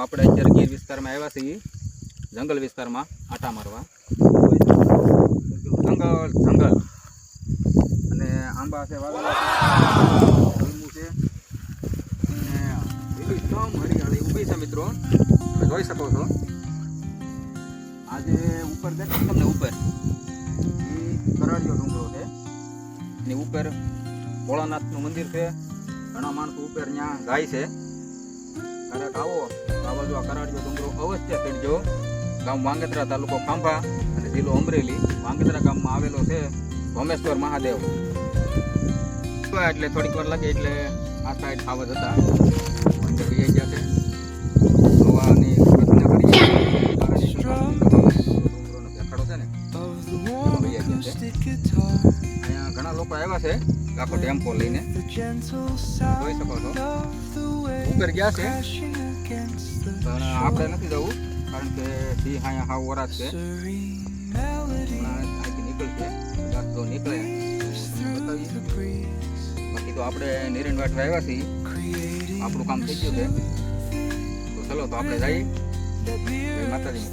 આપણે અત્યારે ગીર વિસ્તારમાં આવ્યા છીએ, જંગલ વિસ્તારમાં આટા મારવા. જંગલ અને આંબા છે, વાવેલા છે, અને એકદમ હરિયાળી ઊભી છે મિત્રો, તમે જોઈ શકો છો. આજે ઉપર દેખાય તમને, ઉપર એ કરાડિયો ડુંગરો છે, એની ઉપર ભોળાનાથનું મંદિર છે. ઘણા માણસો ઉપર ત્યાં જાય છે. ક્યારેક આવો આ બાજુ આ કરાડિયો ડુંગરો અવશ્ય ચડજો. ગામ વાંગત્રા, તાલુકો ખાંભા અને જિલ્લો અમરેલી. વાંગત્રા ગામમાં આવેલો છે ભોમેશ્વર મહાદેવ. એટલે થોડીક વાર લાગે એટલે આ સાઈડ ખાવા જતા પંજાબી ગયા છે. હવાની ઘટના કરી દેખાડો છે ને, અહીંયા ઘણા લોકો આવ્યા છે આખો ટેમ્પો લઈને, જોઈ શકો છો. ઉપર ગયા છે પણ આપણે નથી જવું, કારણ કે સિંહ અહીંયા હાવ વરાજ છે. અહીંથી નીકળશે તો નીકળે બતાવીએ. બાકી તો આપણે નિરણ વાટવા આવ્યા છીએ, આપણું કામ થઈ ગયું છે. તો ચલો તો આપણે જઈએ. માતાજી.